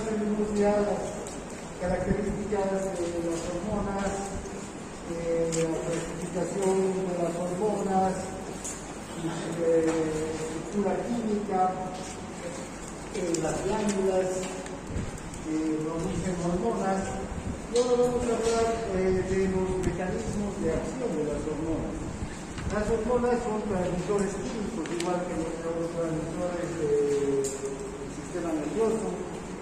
más tenemos ya las características de las hormonas, la clasificación de las hormonas, su estructura química, las glándulas que producen hormonas. Y ahora vamos a hablar de los mecanismos de acción de las hormonas. Las hormonas son transmisores químicos, igual que los neurotransmisores del sistema nervioso,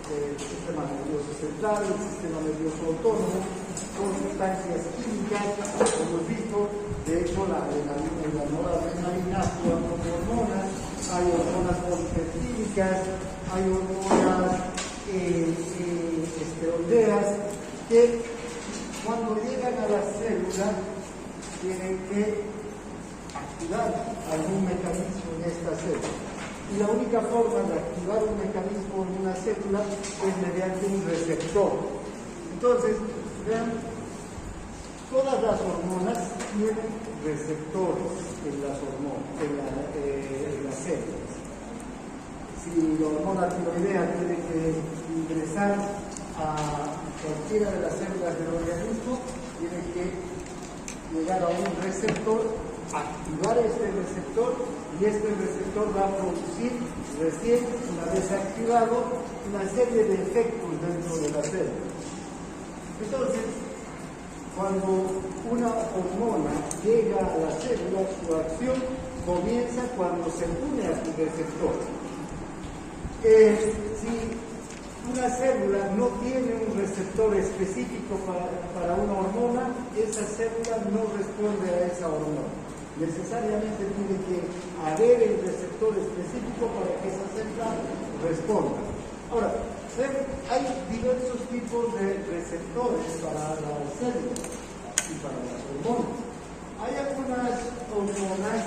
el sistema nervioso central, el sistema nervioso autónomo. Son sustancias químicas, como hemos visto. De hecho, la adrenalina y la noradrenalina actúan como hormonas. Hay hormonas polipeptídicas, hay hormonas esteroideas que cuando llegan a la célula tienen que activar algún mecanismo en esta célula. Y la única forma de activar un mecanismo en una célula es mediante un receptor. Entonces, vean, todas las hormonas tienen receptores en las hormonas, en las células. Si la hormona tiroidea tiene que ingresar a cualquiera de las células del organismo, tiene que llegar a un receptor, activar este receptor, y este receptor va a producir recién, una vez activado, una serie de efectos dentro de la célula. Entonces, cuando una hormona llega a la célula, su acción comienza cuando se une a su receptor. Si una célula no tiene un receptor específico para una hormona, esa célula no responde a esa hormona. Necesariamente tiene que haber el receptor específico para que esa célula responda. Ahora, hay diversos tipos de receptores para las células y para las hormonas. Hay algunas hormonas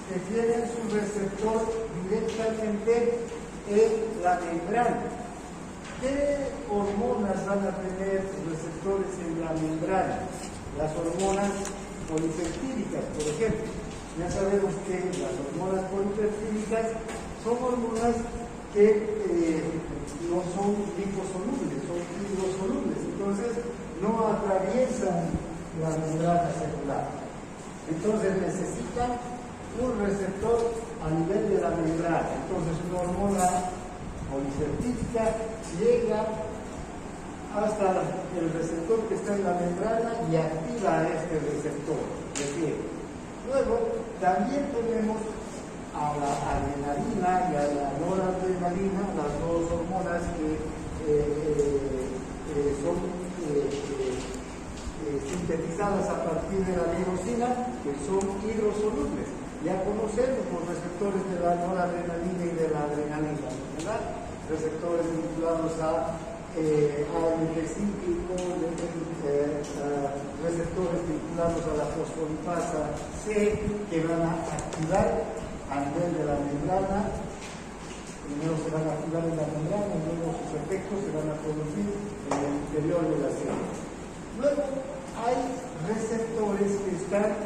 que tienen su receptor directamente en la membrana. ¿Qué hormonas van a tener receptores en la membrana? Las hormonas polipeptídicas, por ejemplo. Ya sabemos que las hormonas polipeptídicas son hormonas que no son liposolubles, son hidrosolubles, entonces no atraviesan la membrana celular. Entonces necesitan un receptor a nivel de la membrana. Entonces una hormona polipeptídica llega hasta el receptor que está en la membrana y activa este receptor. Luego también tenemos a la adrenalina y a la noradrenalina, las dos hormonas que son sintetizadas a partir de la tirosina, que son hidrosolubles. Ya conocemos los receptores de la noradrenalina y de la adrenalina, ¿verdad? Receptores vinculados a cíclico, receptores vinculados a la fosfolipasa C, que van a activar a nivel de la membrana. Primero se van a activar en la membrana y luego sus efectos se van a producir en el interior de la célula. Luego hay receptores que están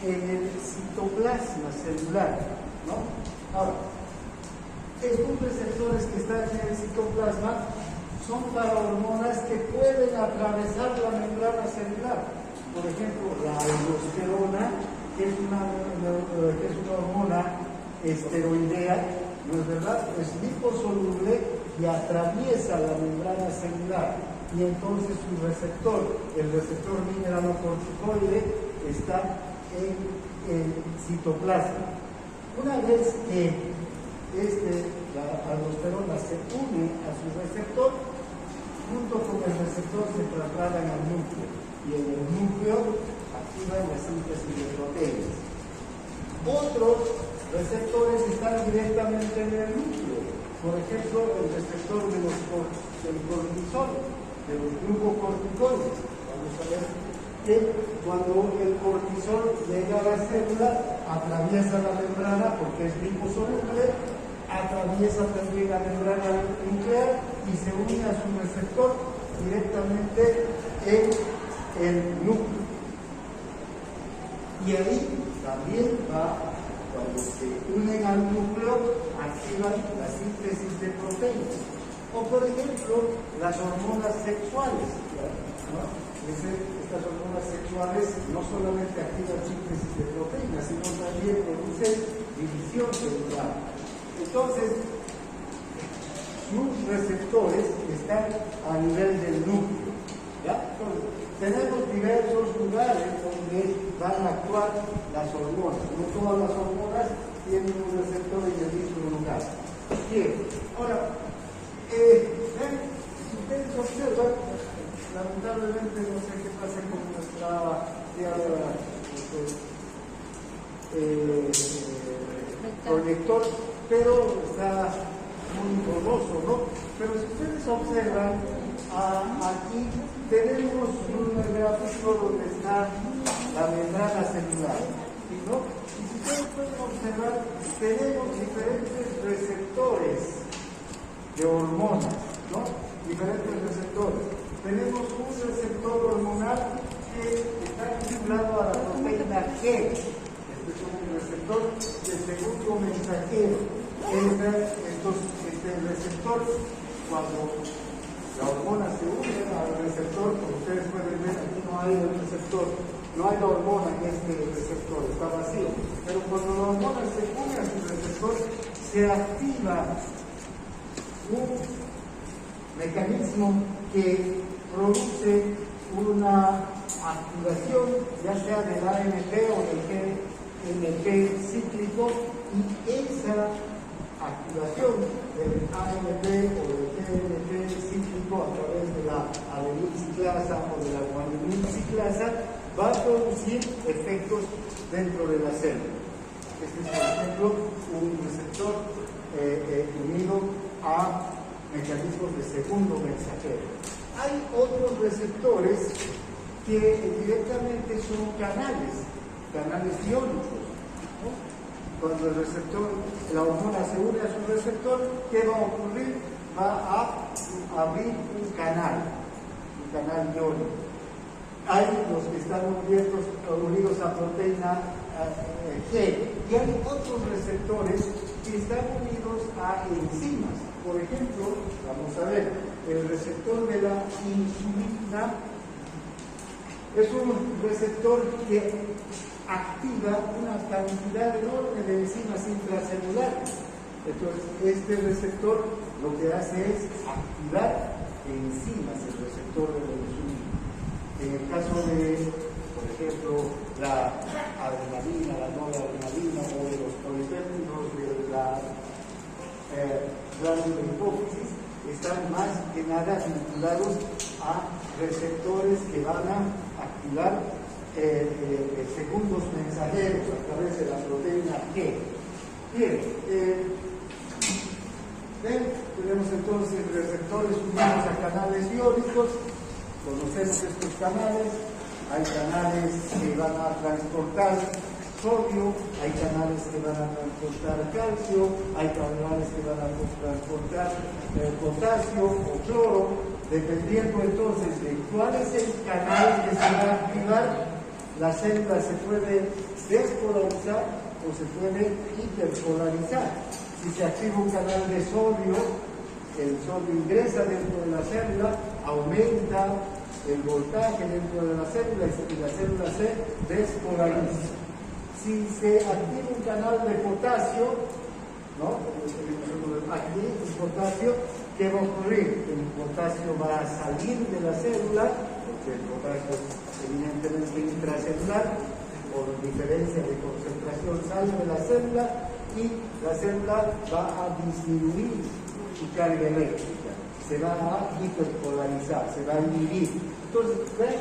en el citoplasma celular, ¿no? Ahora, estos receptores que están en el citoplasma son para hormonas que pueden atravesar la membrana celular. Por ejemplo, la aldosterona, que es una hormona esteroidea, ¿no es verdad? Es liposoluble y atraviesa la membrana celular. Y entonces su receptor, el receptor mineralocorticoide, está en el citoplasma. Una vez que la aldosterona se une a su receptor, junto con el receptor se trasladan al núcleo, y en el núcleo activan la síntesis de proteínas. Otros receptores están directamente en el núcleo, por ejemplo, el receptor del cortisol, de los glucocorticoides. Vamos a ver que cuando el cortisol llega a la célula, atraviesa la membrana porque es liposoluble, atraviesa también la membrana nuclear y se une a su receptor directamente en el núcleo. Y ahí también cuando se unen al núcleo, activan la síntesis de proteínas. O por ejemplo, las hormonas sexuales, ¿no? Estas hormonas sexuales no solamente activan síntesis de proteínas, sino también producen división celular. Entonces, sus receptores están a nivel del núcleo. ¿Ya? Entonces, tenemos diversos lugares donde van a actuar las hormonas. No todas las hormonas tienen un receptor en el mismo lugar. Bien, ahora, si ustedes observan, lamentablemente no sé qué pasa con nuestra proyector, pero está muy borroso, ¿no? Pero si ustedes observan, aquí tenemos un gráfico donde está la membrana celular, ¿no? Y si ustedes pueden observar, tenemos diferentes receptores de hormonas, ¿no? Diferentes receptores. Tenemos un receptor hormonal que está vinculado a la proteína G. Este es un receptor de segundo mensajero. Este receptor, cuando la hormona se une al receptor, como ustedes pueden ver, aquí no hay el receptor, no hay la hormona en este receptor, está vacío. Pero cuando la hormona se une a su receptor, se activa un mecanismo que produce una activación, ya sea del AMP o del GMP cíclico, y esa activación del AMP o del GMP cíclico a través de la adenil ciclasa o de la guanidina ciclasa va a producir efectos dentro de la célula. Este es, por ejemplo, un receptor unido a mecanismos de segundo mensajero. Hay otros receptores que directamente son canales iónicos, ¿no? Cuando el receptor, la hormona se une a su receptor, ¿qué va a ocurrir? Va a abrir un canal iónico. Hay los que están unidos a proteína G, y hay otros receptores que están unidos a enzimas. Por ejemplo, vamos a ver, el receptor de la insulina es un receptor que activa una cantidad enorme de enzimas intracelulares. Entonces, este receptor lo que hace es activar enzimas, el receptor de la insulina. En el caso de, por ejemplo, la adrenalina, la noradrenalina o de los polipéptidos de la glándula hipófisis, están más que nada vinculados a receptores que van a activar segundos mensajeros a través de la proteína G. Bien, tenemos entonces receptores unidos a canales iónicos. Conocemos estos canales. Hay canales que van a transportar sodio, hay canales que van a transportar calcio, hay canales que van a transportar potasio o cloro, dependiendo entonces de cuál es el canal que se va a activar. La célula se puede despolarizar o se puede hiperpolarizar. Si se activa un canal de sodio, el sodio ingresa dentro de la célula, aumenta el voltaje dentro de la célula y la célula se despolariza. Si se activa un canal de potasio, ¿no? Aquí el potasio, ¿qué va a ocurrir? El potasio va a salir de la célula, porque el potasio es evidentemente intracelular, por diferencia de concentración sale de la célula y la célula va a disminuir su carga eléctrica, se va a hiperpolarizar, se va a inhibir. Entonces, ¿ven?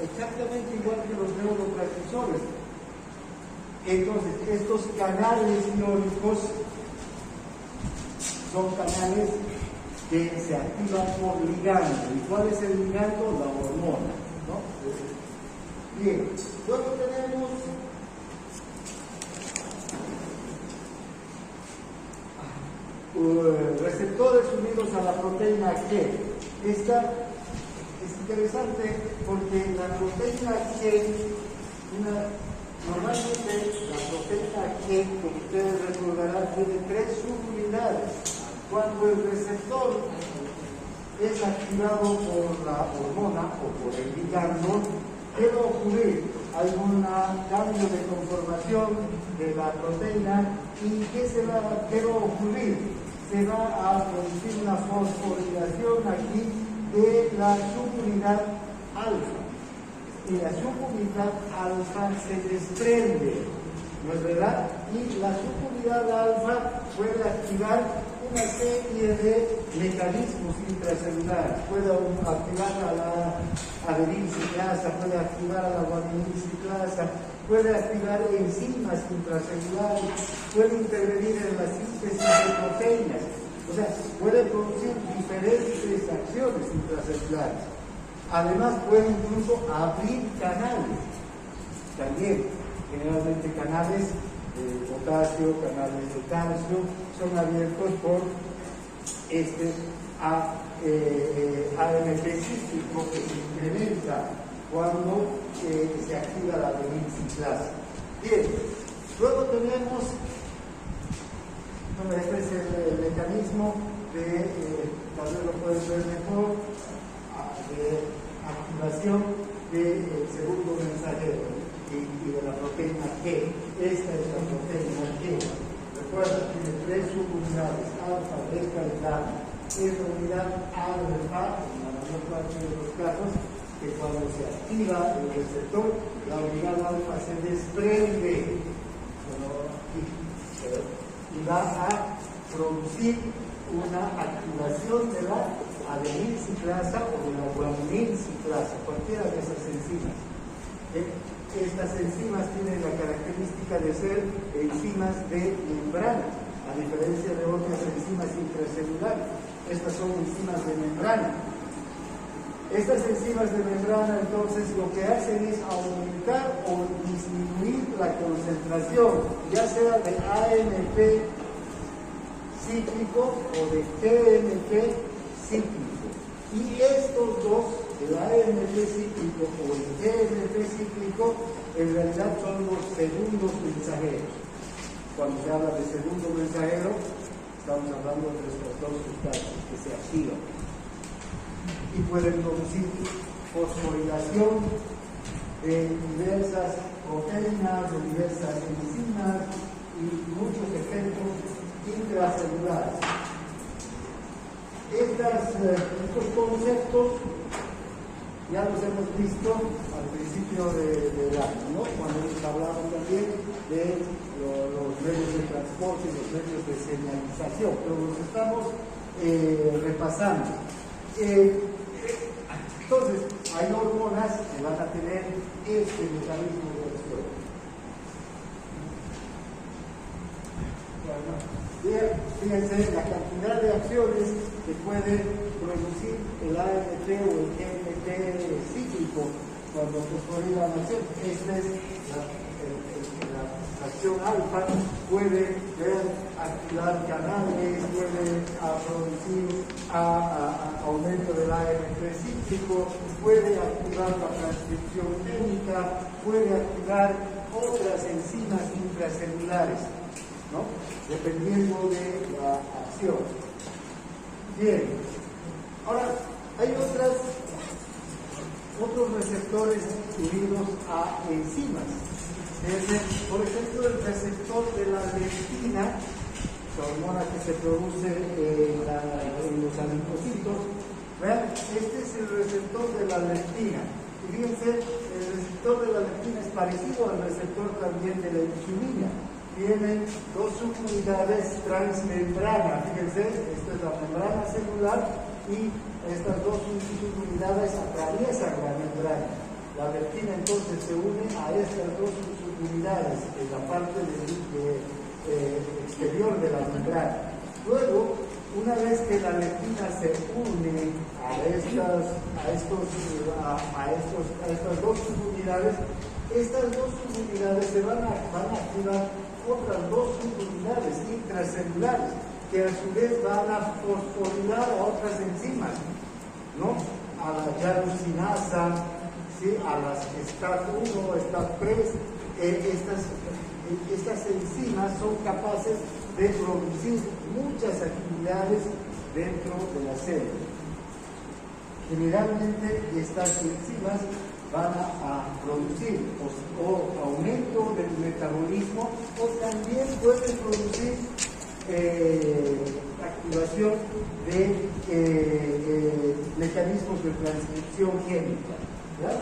Exactamente igual que los neurotransmisores. Entonces, estos canales iónicos son canales que se activan por ligando. ¿Y cuál es el ligando? La hormona, ¿no? Bien, luego tenemos receptores unidos a la proteína G. Esta es interesante porque la proteína G, normalmente la proteína G, como ustedes recordarán, tiene 3 subunidades. Cuando el receptor es activado por la hormona o por el ligando, ¿qué va a ocurrir? Hay un cambio de conformación de la proteína y ¿qué va a ocurrir? Se va a producir una fosforilación aquí de la subunidad alfa. Y la subunidad alfa se desprende, ¿no es verdad? Y la subunidad alfa puede activar una serie de mecanismos intracelulares. Puede activar a la adenina ciclasa, puede activar a la guanina ciclasa, puede activar enzimas intracelulares, puede intervenir en la síntesis de proteínas. O sea, puede producir diferentes acciones intracelulares. Además, puede incluso abrir canales. También, generalmente canales de potasio, canales de calcio, son abiertos por AMP cíclico que se incrementa cuando se activa la adenina ciclasa. Bien, luego tenemos, bueno, este es el mecanismo de, tal vez lo pueden ver mejor, de activación del segundo mensajero y de la proteína G. Esta es la proteína G. Recuerda, tiene 3 subunidades, alfa, beta y gamma. Es la unidad alfa, en la mayor parte de los casos, que cuando se activa el receptor, la unidad alfa se desprende y va a producir una activación de la adenina ciclasa o de la guanina ciclasa, cualquiera de esas enzimas. Estas enzimas tienen la característica de ser enzimas de membrana, a diferencia de otras enzimas intracelulares. Estas son enzimas de membrana. Estas enzimas de membrana, entonces, lo que hacen es aumentar o disminuir la concentración, ya sea de AMP cíclico o de GMP cíclico. Y estos dos, el AMP cíclico o el GMP cíclico, en realidad son los segundos mensajeros. Cuando se habla de segundo mensajero, estamos hablando de estas dos sustancias que se activan y pueden producir fosforilación de diversas proteínas, de diversas enzimas y muchos efectos intracelulares. Estos conceptos ya los hemos visto al principio del año, ¿no? Cuando nos hablaban también de los medios de transporte y los medios de señalización, pero los estamos repasando. Entonces, hay hormonas que van a tener este mecanismo de acción. Fíjense la cantidad de acciones que puede producir el AMP o el GMP cíclico cuando fosforila la acción. Esta es la acción alfa, puede activar canales, puede producir aumento del AMP cíclico, puede activar la transcripción química, puede activar otras enzimas intracelulares, ¿no? Dependiendo de la acción. Bien, ahora hay otros receptores unidos a enzimas. Por ejemplo, el receptor de la leptina, la hormona que se produce en los adipocitos. ¿Vean? Este es el receptor de la leptina. Y fíjense, el receptor de la leptina es parecido al receptor también de la insulina. Tienen dos subunidades transmembrana. Fíjense, esta es la membrana celular y estas dos subunidades atraviesan la membrana. La leptina entonces se une a estas dos subunidades en la parte exterior de la membrana. Luego, una vez que la leptina se une a estas dos subunidades, estas dos subunidades se van a activar otras dos subunidades intracelulares que a su vez van a fosforilar a otras enzimas, ¿no? A la llanucinasa, ¿sí? A las STAT1, STAT3, estas enzimas son capaces de producir muchas actividades dentro de la célula. Generalmente estas enzimas van a producir o aumento del metabolismo o también pueden producir activación de mecanismos de transcripción química. ¿Ya?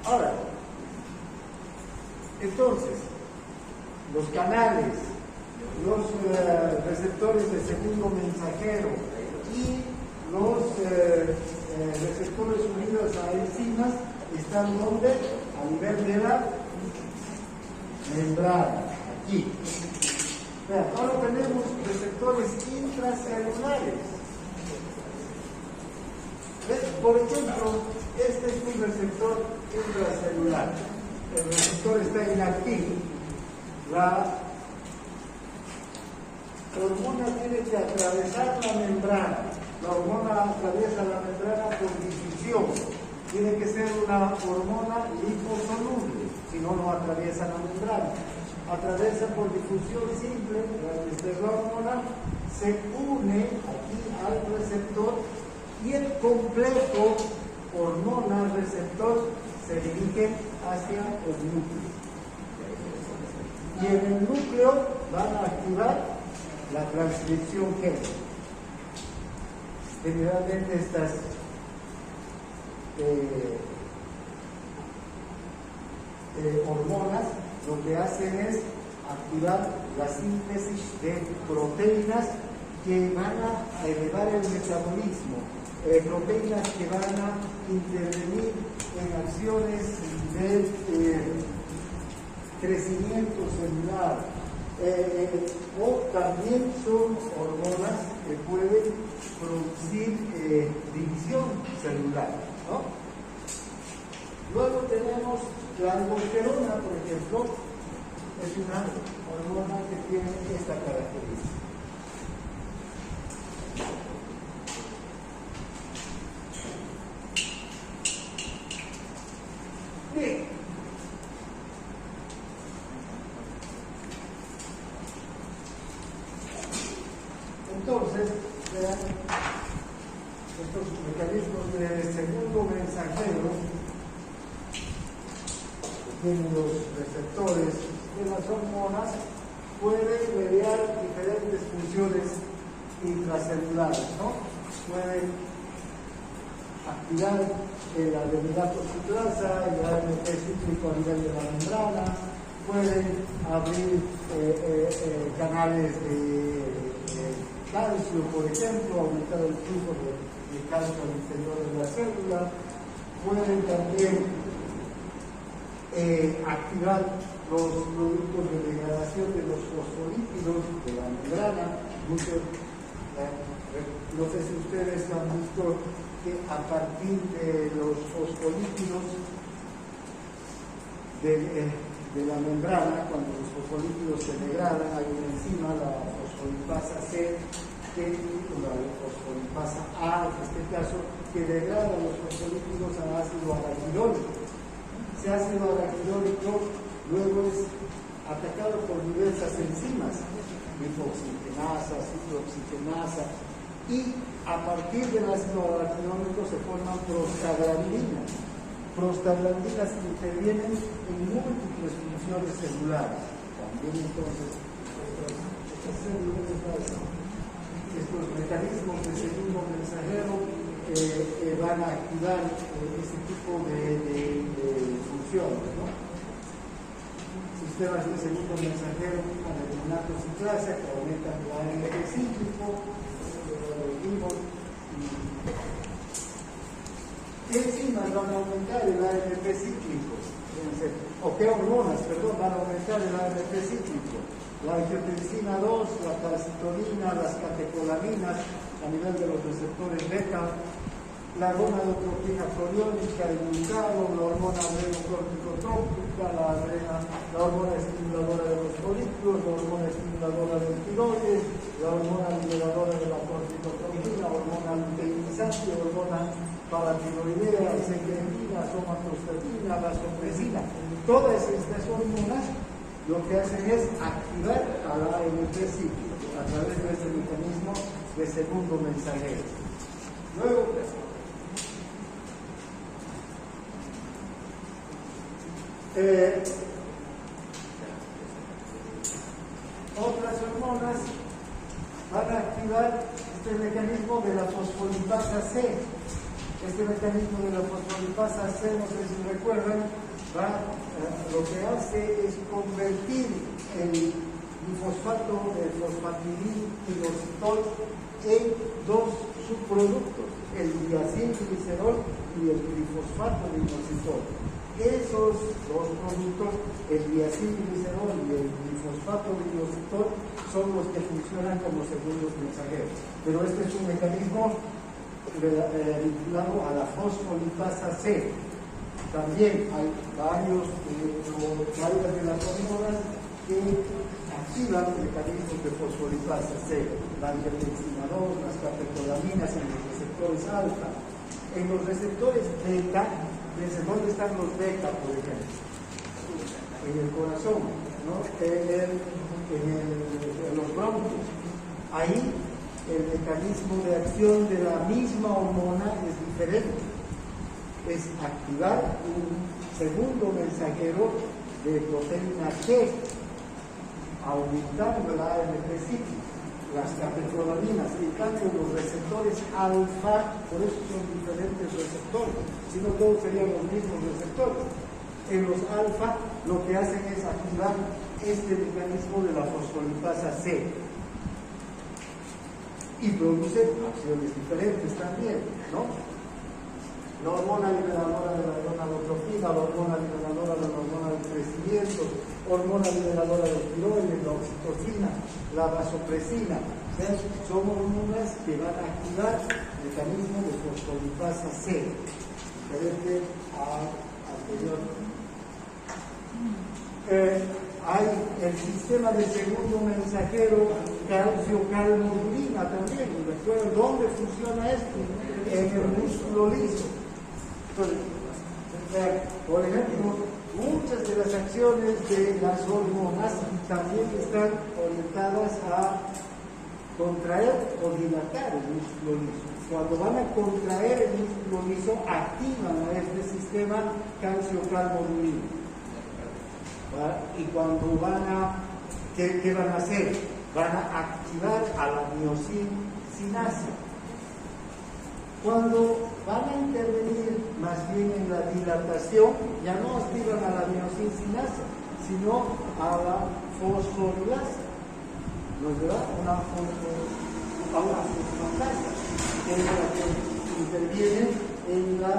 Ahora, entonces, los canales, los receptores de segundo mensajero y los receptores unidos a enzimas están donde? A nivel de la membrana, aquí. Vean, ahora tenemos receptores intracelulares. ¿Ves? Por ejemplo, este es un receptor intracelular. El receptor está inactivo. La hormona tiene que atravesar la membrana. La hormona atraviesa la membrana por difusión. Tiene que ser una hormona liposoluble, si no, no atraviesa la membrana. Atraviesa por difusión simple. Esta hormona se une aquí al receptor y el complejo hormona-receptor se dirige hacia el núcleo. Y en el núcleo van a activar la transcripción génica. Generalmente estas hormonas lo que hacen es activar la síntesis de proteínas que van a elevar el metabolismo, proteínas que van a intervenir en acciones de crecimiento celular, o también son hormonas que pueden producir división celular, ¿no? Luego tenemos la aldosterona, por ejemplo, es una hormona que tiene esta característica. Bien. Entonces, vean, estos mecanismos de segundo mensajero que tienen los receptores de las hormonas pueden mediar diferentes funciones intracelulares, ¿no? Pueden activar la adenidad citrasa, el AMP cíclico a nivel de la membrana, pueden abrir canales de calcio, por ejemplo, aumentar el flujo de calcio al interior de la célula, pueden también activar los productos de degradación de los fosfolípidos de la membrana. No sé si ustedes han visto que a partir de los fosfolípidos de la membrana, cuando los fosfolípidos se degradan, hay una enzima, la fosfolipasa C, la fosfolipasa A, en este caso, que degrada los fosfolípidos a ácido araquidónico. Ese ácido araquidónico luego es atacado por diversas enzimas, lipoxigenasa, ciclooxigenasa, y a partir del ácido araquidónico se forman prostaglandinas. Prostaglandinas que intervienen en múltiples funciones celulares. También entonces estos mecanismos de segundo mensajero van a activar este tipo de funciones, ¿no? Sistemas de segundo mensajero con adenylato citrasa que aumentan el AMP cíclico, ¿qué enzimas van a aumentar el AMP cíclico? ¿O qué hormonas, perdón, van a aumentar el AMP cíclico? La angiotensina 2, la calcitonina, las catecolaminas a nivel de los receptores beta, la gonadotropina choriónica, el glucagón, la hormona adrenocorticotrópica, la hormona estimuladora de los folículos, la hormona estimuladora del tiroides, la hormona liberadora de la corticotropina, hormona luteinizante, hormona paratiroidea, secretina, somatostatina, vasopresina. Todas estas hormonas lo que hacen es activar a la AMP cíclica a través de este mecanismo de segundo mensajero. Luego, otras hormonas van a activar este mecanismo de la fosfolipasa C. Este mecanismo de la fosfolipasa C, no sé si recuerdan, lo que hace es convertir el glifosfato, el fosfatidilpinositol, en dos subproductos, el diacilglicerol y el glifosfato de inositol. Esos dos productos, el diacilglicerol y el glifosfato de inositol, son los que funcionan como segundos mensajeros. Pero este es un mecanismo vinculado a la fosfolipasa C. También hay varias de las hormonas que activan mecanismos de fosfolipasa C, la angiotensina 2, las catecolaminas en los receptores alfa. En los receptores beta, ¿dónde están los beta, por ejemplo? En el corazón, ¿no? En los bronquios. Ahí el mecanismo de acción de la misma hormona es diferente. Es activar un segundo mensajero de proteína G, aumentando la AMP cíclica, las catecolaminas. En cambio, los receptores alfa, por eso son diferentes receptores, si no todos serían los mismos receptores. En los alfa lo que hacen es activar este mecanismo de la fosfolipasa C y produce acciones diferentes también, ¿no? La hormona liberadora de la gonadotropina, la hormona liberadora de la hormona del crecimiento, hormona liberadora de tiroides, la oxitocina, la vasopresina, son hormonas que van a activar el mecanismo de fosfolipasa C, diferente al anterior. Hay el sistema de segundo mensajero calcio-calmodulina también. ¿Recuerdan dónde funciona esto? En el músculo liso. Entonces, por ejemplo, muchas de las acciones de las hormonas también están orientadas a contraer o dilatar el músculo liso. Cuando van a contraer el músculo liso, activan a este sistema calcio-calmodulina. Y cuando ¿qué van a hacer? Van a activar a la miosinasa. Cuando van a intervenir más bien en la dilatación, ya no activan a la miosinasa, sino a la fosforilasa. ¿Nos da? Una fosfolipasa, que es la que interviene en la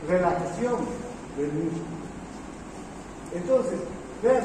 relajación del músculo. Entonces, vean,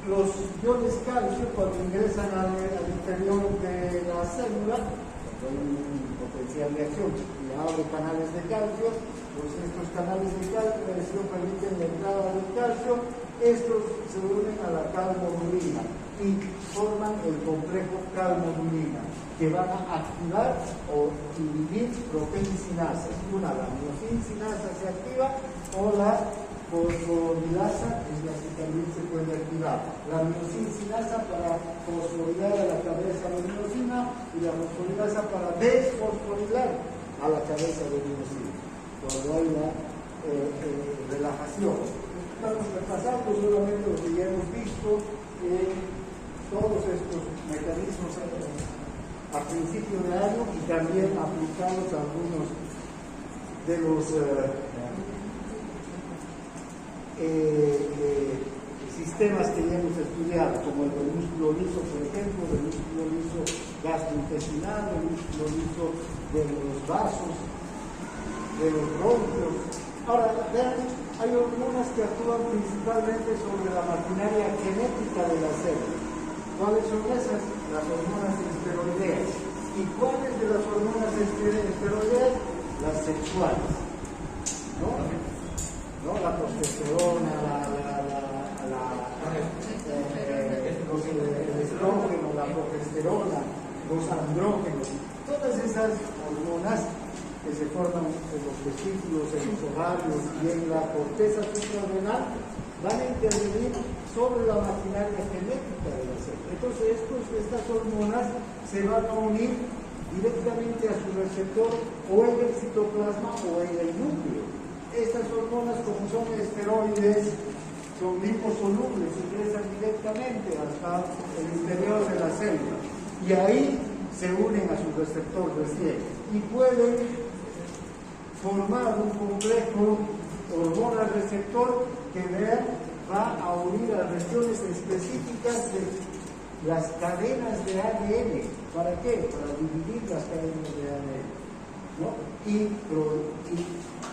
los iones calcio, cuando ingresan al interior de la célula, hay un potencial de acción y abre canales de calcio, pues estos canales de calcio permiten la entrada del calcio, estos se unen a la calmodulina y forman el complejo calmodulina, que van a activar o inhibir proteinsinasas. Una, la miosinasa se activa, o la fosforilasa es la que también se puede activar. La miosinasa para fosforilar a la cabeza de miosina y la fosforilasa para desfosforilar a la cabeza de miosina, cuando hay la relajación. Estamos repasando solamente lo que ya hemos visto, todos estos mecanismos a principio de año y también aplicados a algunos de los sistemas que ya hemos estudiado, como el del músculo liso, por ejemplo, el músculo liso gastrointestinal, el músculo liso de los vasos, de los bronquios. Ahora, vean, hay hormonas que actúan principalmente sobre la maquinaria genética de la célula. ¿Cuáles son esas? Las hormonas esteroideas. ¿Y cuáles de las hormonas esteroideas? Las sexuales. ¿No? La testosterona, el estrógeno, progesterona, los andrógenos, todas esas hormonas que se forman en los testículos, en los ovarios y en la corteza suprarrenal van a intervenir sobre la maquinaria genética de la célula. Entonces estas hormonas se van a unir directamente a su receptor o en el citoplasma o en el núcleo. Estas hormonas, como son esteroides, son liposolubles, ingresan directamente hasta el interior de la célula y ahí se unen a su receptor recién y pueden formar un complejo hormona-receptor que va a unir a regiones específicas de las cadenas de ADN. ¿Para qué? Para dividir las cadenas de ADN, ¿no? Y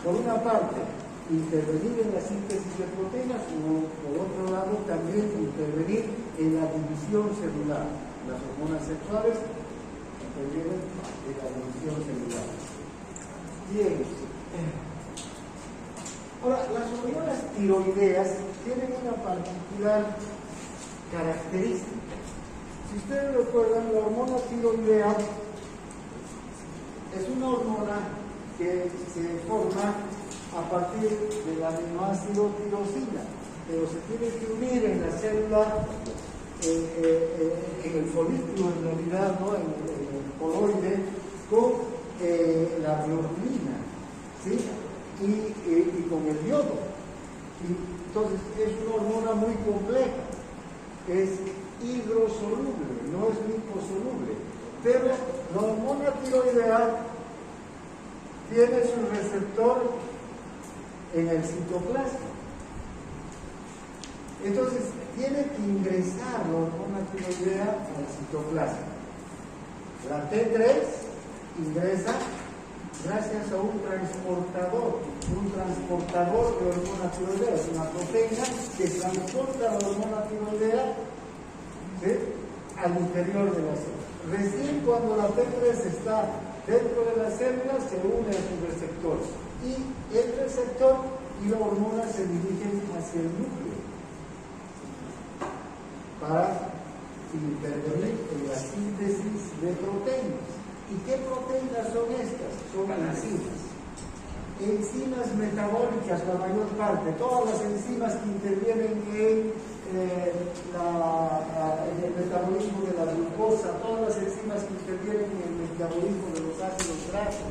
por una parte, intervenir en la síntesis de proteínas, o por otro lado, también intervenir en la división celular. Las hormonas sexuales intervienen en la división celular. Bien. Ahora, las hormonas tiroideas tienen una particular característica. Si ustedes recuerdan, la hormona tiroidea es una hormona que se forma a partir del aminoácido tirosina, pero se tiene que unir en la célula, en el folículo en realidad, ¿no? en el coloide, con la biorubina, ¿sí? y con el yodo. Y entonces es una hormona muy compleja, es hidrosoluble, no es liposoluble, pero la hormona tiroidea tiene su receptor en el citoplasma. Entonces tiene que ingresar la hormona tiroidea al citoplasma. La T3 ingresa gracias a un transportador de hormona tiroidea. Es una proteína que transporta la hormona tiroidea, ¿sí?, al interior de la célula. Recién cuando la T3 está dentro de la célula se une a su receptor y el receptor y la hormona se dirigen hacia el núcleo para intervenir en la síntesis de proteínas. ¿Y qué proteínas son estas? Son enzimas. Enzimas metabólicas, la mayor parte, todas las enzimas que intervienen en el metabolismo de la glucosa, todas las enzimas que intervienen en el metabolismo de los ácidos grasos,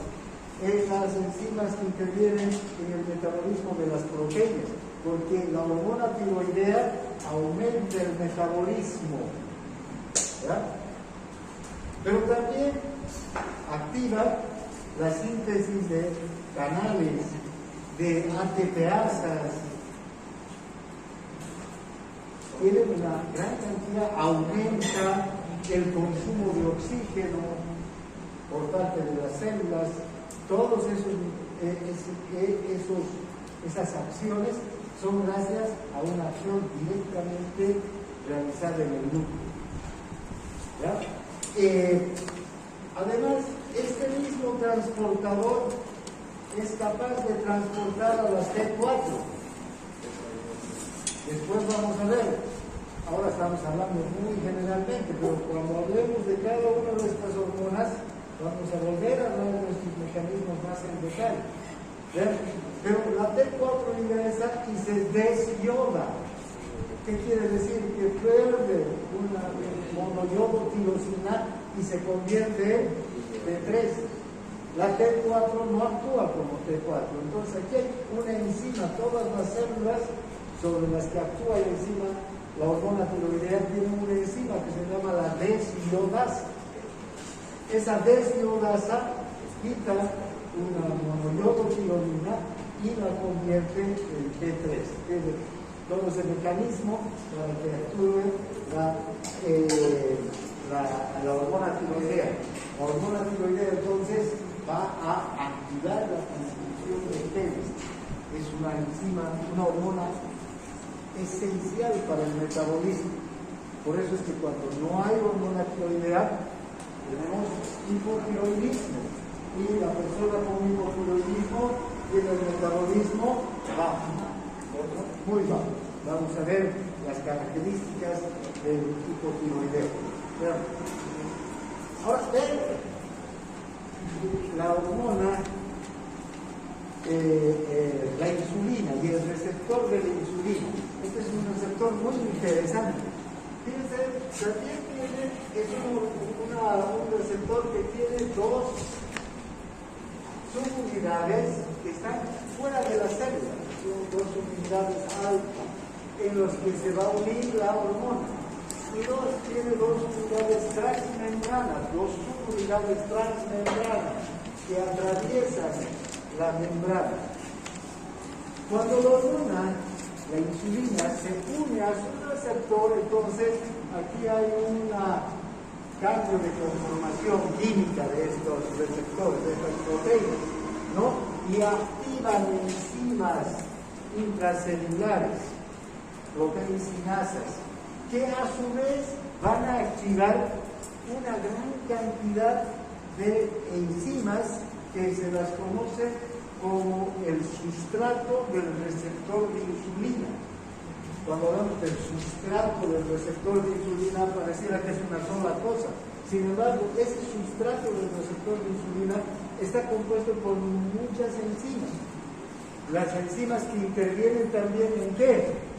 las enzimas que intervienen en el metabolismo de las proteínas, porque la hormona tiroidea aumenta el metabolismo, ¿verdad? Pero también activa la síntesis de canales, de ATPasas, tiene una gran cantidad, aumenta el consumo de oxígeno por parte de las células. Todas esas acciones son gracias a una acción directamente realizada en el núcleo, ¿ya? Además, este mismo transportador es capaz de transportar a las T4. Después vamos a ver, ahora estamos hablando muy generalmente, pero cuando hablemos de cada una de estas hormonas, vamos a volver a hablar de estos mecanismos más en detalle. ¿Ven? Pero la T4 ingresa y se desyoda. ¿Qué quiere decir? Que pierde una monoyodo tirosina y se convierte en T3. La T4 no actúa como T4. Entonces aquí hay una enzima, todas las células sobre las que actúa la enzima, la hormona tiroidea tiene una enzima que se llama la desiodasa. Esa desiodasa quita una monoyodo tirosina y la convierte en T3. Todo ese mecanismo para que actúe la hormona tiroidea. La hormona tiroidea entonces va a activar la transcripción de genes. Es una enzima, una hormona esencial para el metabolismo. Por eso es que cuando no hay hormona tiroidea, tenemos hipotiroidismo. Y la persona con hipotiroidismo tiene el metabolismo bajo, muy bajo. Vamos a ver las características del hipotiroideo. Ahora, ven la hormona, la insulina y el receptor de la insulina. Este es un receptor muy interesante. Fíjense, también es un receptor que tiene dos subunidades que están fuera de la célula. Son dos subunidades alfa en los que se va a unir la hormona. Y tiene dos unidades transmembranas, dos subunidades transmembranas que atraviesan la membrana. Cuando la hormona, la insulina, se une a su receptor, entonces aquí hay un cambio de conformación química de estos receptores, de estas proteínas, ¿no? Y activan enzimas intracelulares, proteincinasas, que a su vez van a activar una gran cantidad de enzimas que se las conoce como el sustrato del receptor de insulina. Cuando hablamos del sustrato del receptor de insulina, pareciera que es una sola cosa. Sin embargo, ese sustrato del receptor de insulina está compuesto por muchas enzimas. Las enzimas que intervienen también ¿en qué?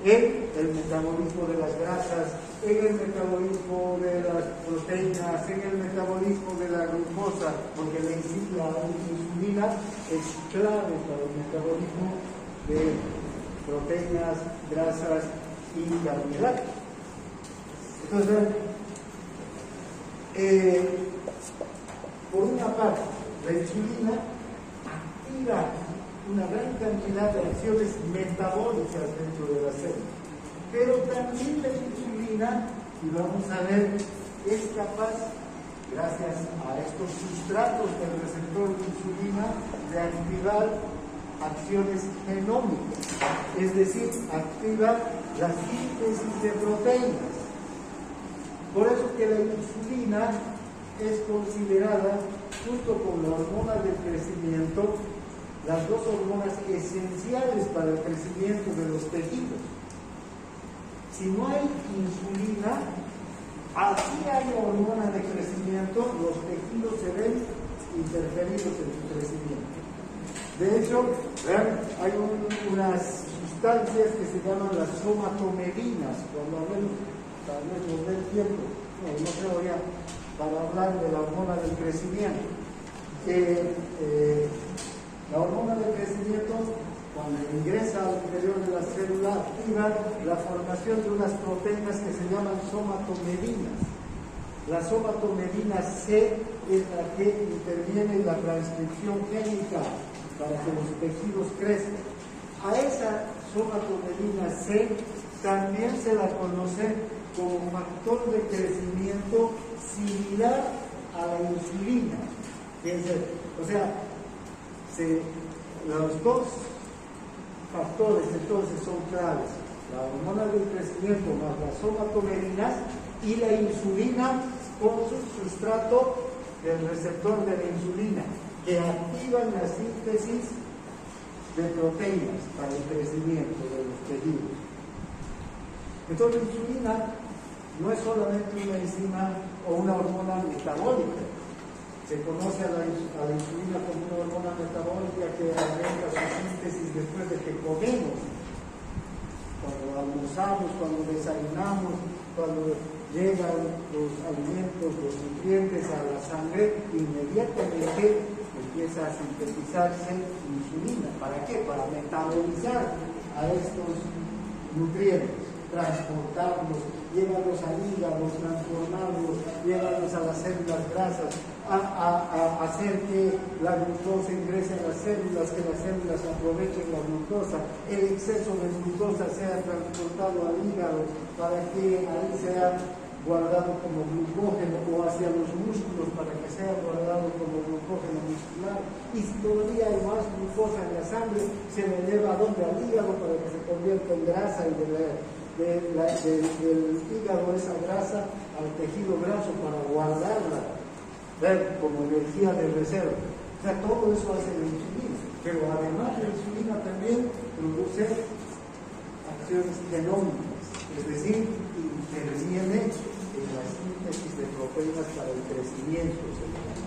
En el metabolismo de las grasas, en el metabolismo de las proteínas, en el metabolismo de la glucosa, porque la insulina es clave para el metabolismo de proteínas, grasas y carbohidratos. Entonces, por una parte, la insulina activa una gran cantidad de acciones metabólicas dentro de la célula, pero también la insulina, y vamos a ver, es capaz, gracias a estos sustratos del receptor de insulina, de activar acciones genómicas, es decir, activa la síntesis de proteínas. Por eso que la insulina es considerada, junto con la hormona del crecimiento, las dos hormonas esenciales para el crecimiento de los tejidos. Si no hay insulina, así hay hormona de crecimiento, los tejidos se ven interferidos en su crecimiento. De hecho, vean, hay unas sustancias que se llaman las somatomedinas, cuando hablemos, tal vez nos dé tiempo, no creo ya, para hablar de la hormona del crecimiento. La hormona del crecimiento, cuando ingresa al interior de la célula, activa la formación de unas proteínas que se llaman somatomedinas. La somatomedina C es la que interviene en la transcripción génica para que los tejidos crezcan. A esa somatomedina C también se la conoce como factor de crecimiento similar a la insulina. Fíjense, o sea, los dos factores entonces son claves: la hormona del crecimiento más las somatomedinas y la insulina con su sustrato del receptor de la insulina, que activan la síntesis de proteínas para el crecimiento de los tejidos. Entonces la insulina no es solamente una enzima o una hormona metabólica. Se conoce a la insulina como una hormona metabólica que arranca su síntesis después de que comemos. Cuando almorzamos, cuando desayunamos, cuando llegan los alimentos, los nutrientes a la sangre, inmediatamente empieza a sintetizarse insulina. ¿Para qué? Para metabolizar a estos nutrientes, transportarlos, llevarlos al hígado, transformarlos, llevarlos a las células grasas, a hacer que la glucosa ingrese a las células, que las células aprovechen la glucosa, el exceso de glucosa sea transportado al hígado para que ahí sea guardado como glucógeno, o hacia los músculos para que sea guardado como glucógeno muscular. Y si todavía hay más glucosa en la sangre, se le lleva al hígado para que se convierta en grasa y del hígado esa grasa al tejido graso para guardarla, ver, como energía de reserva. O sea, todo eso hace la insulina, pero además la insulina también produce acciones genómicas, es decir, interviene en la síntesis de proteínas para el crecimiento celular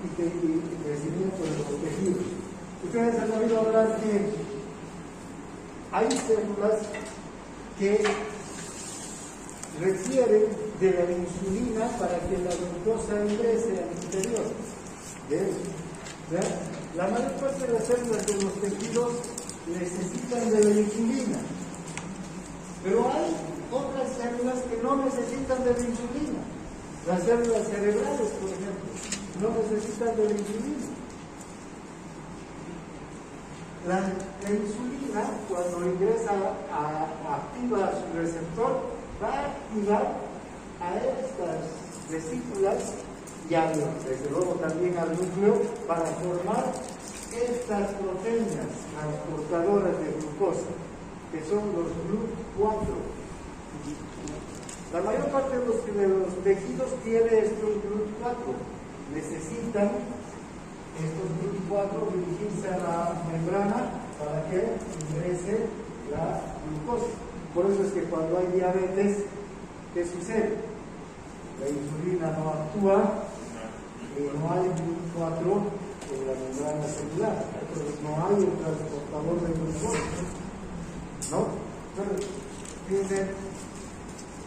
y crecimiento de los tejidos. Ustedes han oído hablar que hay células que requieren de la insulina para que la glucosa ingrese al interior. ¿Ves? La mayor parte de las células de los tejidos necesitan de la insulina, pero hay otras células que no necesitan de la insulina. Las células cerebrales, por ejemplo, no necesitan de la insulina. La insulina, cuando ingresa activa su receptor, va a activar a estas vesículas y desde luego también al núcleo para formar estas proteínas transportadoras de glucosa, que son los GLUT4. La mayor parte de los tejidos tiene estos GLUT4. Necesitan estos GLUT4 dirigirse a la membrana para que ingrese la glucosa. Por eso es que cuando hay diabetes, ¿qué sucede? La insulina no actúa y no hay GLUT4 en la membrana celular. Entonces no hay un transportador de glucosa. ¿No? Entonces, fíjense,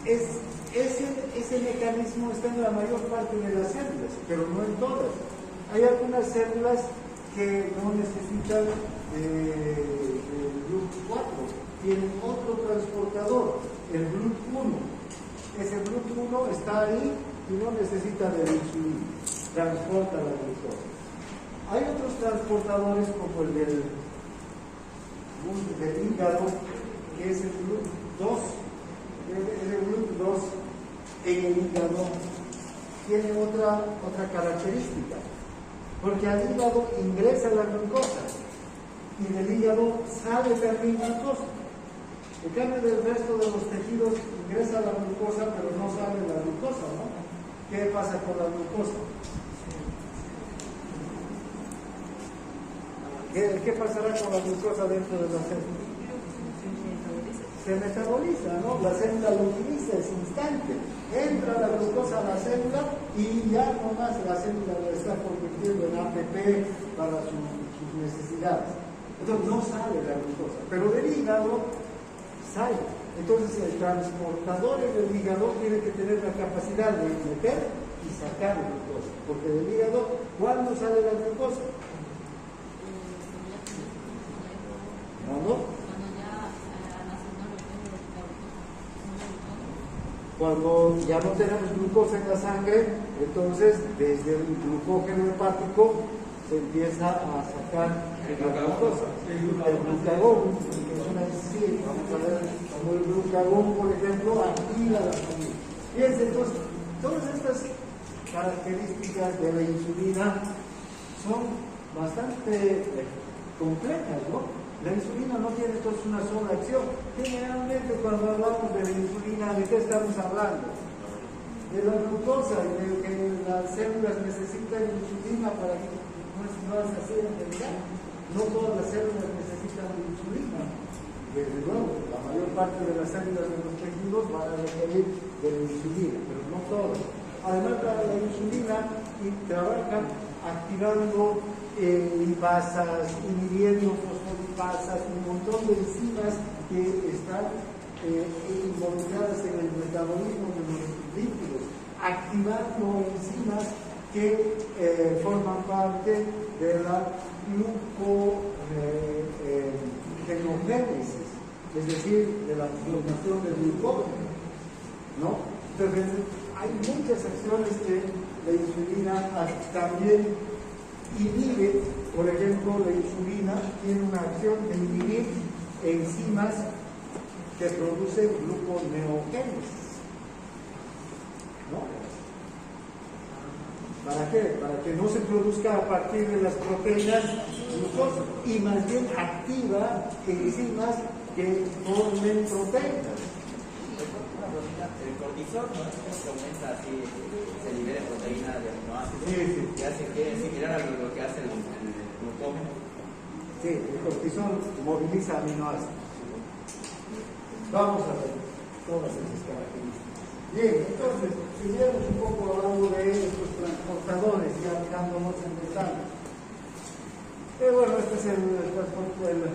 ese mecanismo está en la mayor parte de las células, pero no en todas. Hay algunas células que no necesitan de GLUT4, tienen otro transportador, el GLUT1. Ese GLUT1 está ahí y no necesita de la insulina, transporta la glucosa. Hay otros transportadores como el del hígado, que es el GLUT2. El GLUT2 en el hígado tiene otra característica, porque al hígado ingresa la glucosa y del hígado sale también glucosa. En cambio del resto de los tejidos ingresa la glucosa, pero no sale la glucosa, ¿no? ¿Qué pasa con la glucosa? ¿Qué pasará con la glucosa dentro de la célula? Se metaboliza, ¿no? La célula lo utiliza, es instante. Entra la glucosa a la célula y ya nomás la célula la está convirtiendo en ATP para sus necesidades. Entonces no sale la glucosa, pero del hígado sale. Entonces el transportador en el hígado tiene que tener la capacidad de meter y sacar glucosa, porque del hígado, ¿cuándo sale la glucosa? ¿Cuándo? Cuando ya no tenemos glucosa en la sangre, entonces desde el glucógeno hepático se empieza a sacar la glucosa. El glucagón, que es una enzima, vamos a ver, como el glucagón, por ejemplo, activa la insulina. Fíjense, entonces, todas estas características de la insulina son bastante complejas, ¿no? La insulina no tiene entonces una sola acción. Generalmente cuando hablamos de la insulina, ¿de qué estamos hablando? De la glucosa, de que las células necesitan insulina para que no es así en realidad. No todas las células necesitan insulina. Desde luego, la mayor parte de las células de los tejidos van a requerir de la insulina, pero no todas. Además, la insulina trabaja activando lipasas, inhibiendo fosfolipasas, un montón de enzimas que están involucradas en el metabolismo de los lípidos, activando enzimas que forman parte de la glucogenogénesis, es decir, de la formación del glucógeno, ¿no? Entonces, hay muchas acciones que la insulina también inhibe. Por ejemplo, la insulina tiene una acción de inhibir enzimas que producen gluconeogénesis, ¿no? ¿Para qué? Para que no se produzca a partir de las proteínas glucosa y más bien activa enzimas que formen proteínas. El cortisol, ¿no? Que aumenta así, se libera proteína de aminoácidos, Sí. que hace que es similar a lo que hace el glucógeno. Sí, el cortisol moviliza aminoácidos. Vamos a ver todas esas características. Bien, entonces, seguimos un poco hablando de estos transportadores, ya fijándonos en detalle. Bueno, este es el transporte de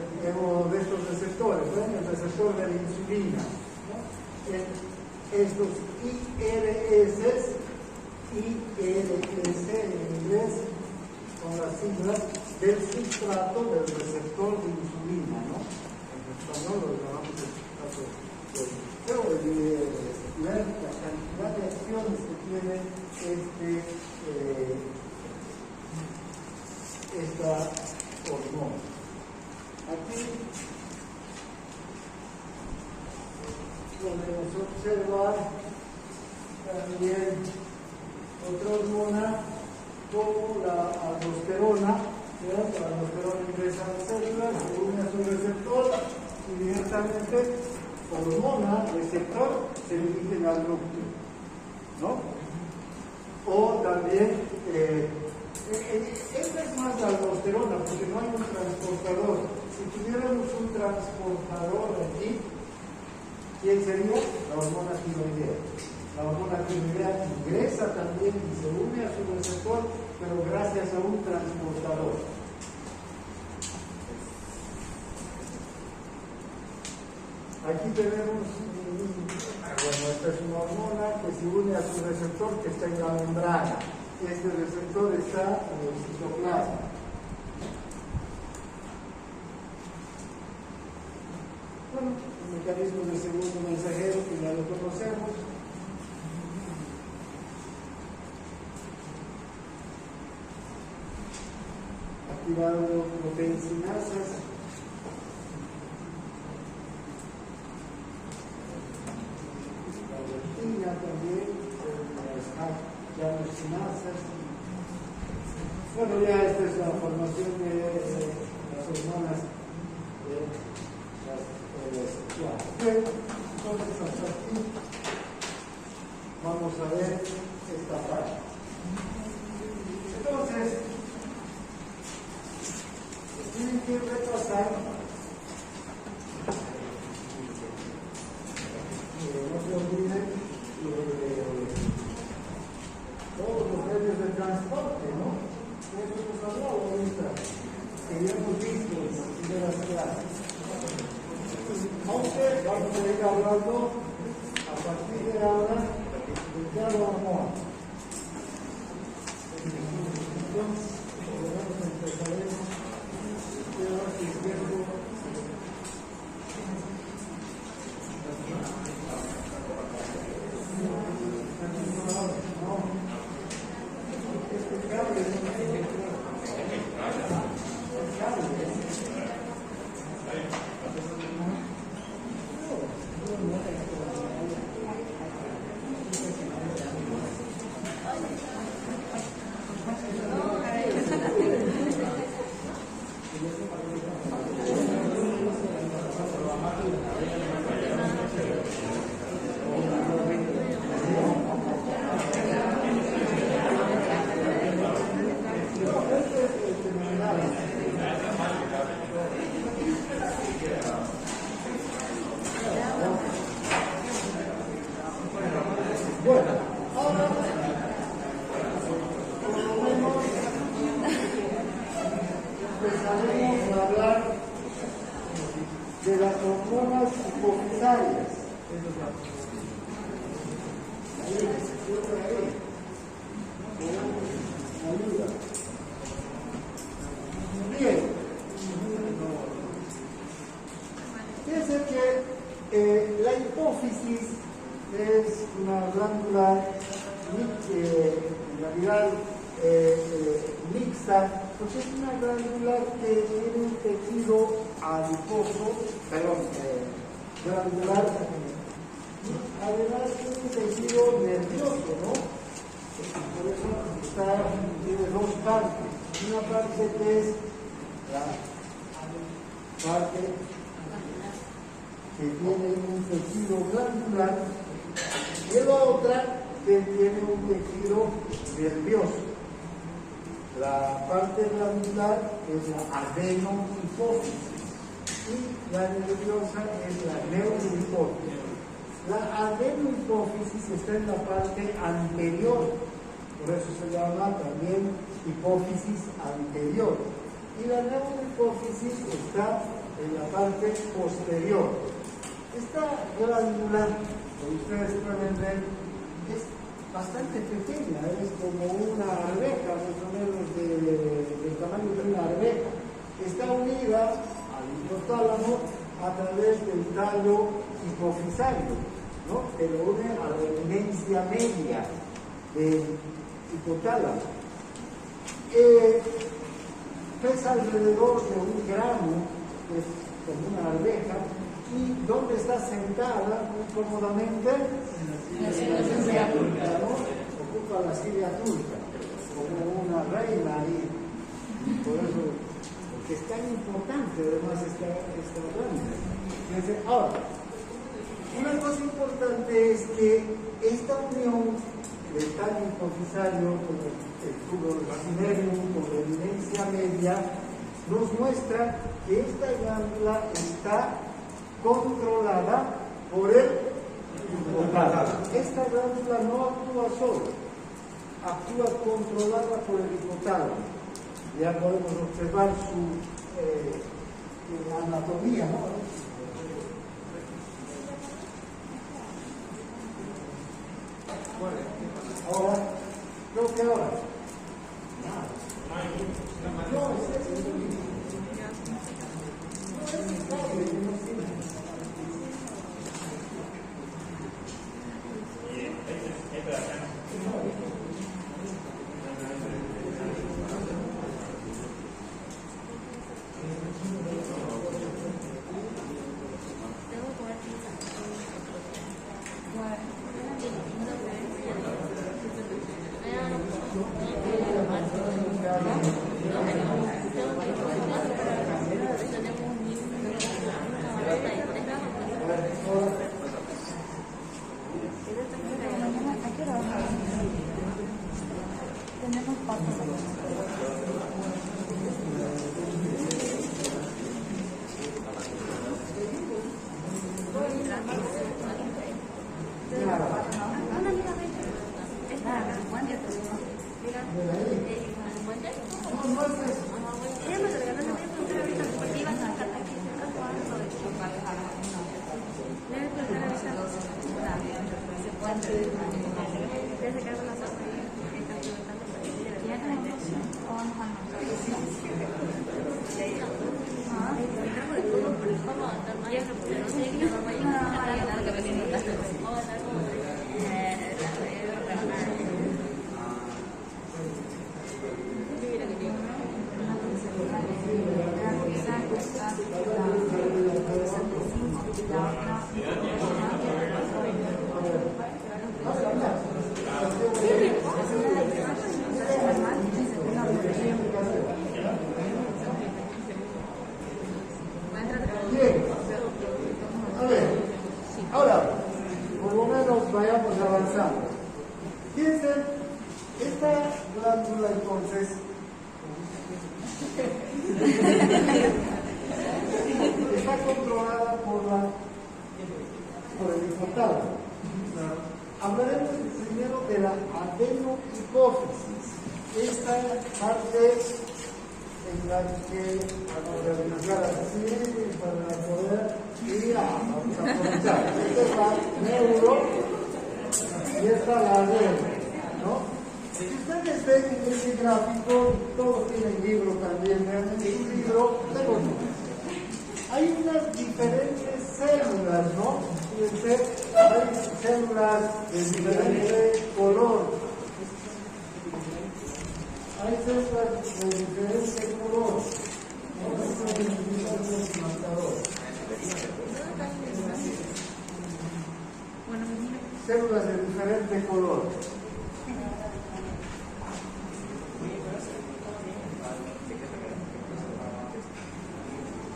estos receptores, ¿no? El receptor de la insulina, ¿no? Estos IRS en inglés son las siglas del sustrato del receptor de insulina, ¿no? En español lo llamamos el sustrato del la cantidad de acciones que tiene esta hormona. Aquí podemos observar también otra hormona como la aldosterona. La aldosterona ingresa a las células, se une a su receptor y directamente hormona, receptor, se dirigen al núcleo, ¿no? O también, esta es más la aldosterona porque no hay un transportador. Si tuviéramos un transportador aquí, ¿quién sería? La hormona tiroidea. La hormona tiroidea ingresa también y se une a su receptor, pero gracias a un transportador. Aquí tenemos, bueno, esta es una hormona que se une a su receptor que está en la membrana. Este receptor está en el citoplasma. Bueno, el mecanismo de segundo mensajero que ya lo conocemos. Activando proteacinasas. También las llamosinasas. Bueno, ya esta es la formación de las hormonas sexuales. Entonces, hasta aquí vamos a ver esta parte. Entonces, tienen que repasar. No se olviden todos los medios de transporte, ¿no? Eso hemos hablado ahorita, que ya hemos visto en las primeras clases. Aunque vamos a ir hablando a partir de ahora de cada hormona. Entonces, empezaremos empezaremos a hablar de las hormonas hipofisarias. Ayuda. Bien. Fíjense que la hipófisis es una glándula en realidad mixta, porque es una glándula que tiene un tejido adiposo, glandular, además tiene un tejido nervioso, ¿no? Por eso tiene dos partes. Una parte que es la parte que tiene un tejido glandular y la otra que tiene un tejido nervioso. La parte glandular es la adenohipófisis y la nerviosa es la neurohipófisis. La adenohipófisis está en la parte anterior, por eso se llama también hipófisis anterior. Y la neurohipófisis está en la parte posterior. Esta glándula, como ustedes pueden ver, es bastante pequeña, es como una arveja, más o menos del tamaño de una arveja. Está unida al hipotálamo a través del tallo hipofisario, ¿no? Que lo une a la eminencia media del hipotálamo. Pesa alrededor de 1 gramo, que es como una arveja, y donde está sentada muy cómodamente en la silla turca, ¿no? Ocupa la silla turca, como una reina ahí. Por eso, porque es tan importante además esta glándula. Ahora, una cosa importante es que esta unión del tallo hipofisario con el tubo racinerium, con la eminencia media, nos muestra que esta glándula está controlada por el hipotálamo. Esta glándula no actúa sola, actúa controlada por el hipotálamo. Ya podemos observar su anatomía, ¿no? Ahora, creo que ahora. Células de diferente color.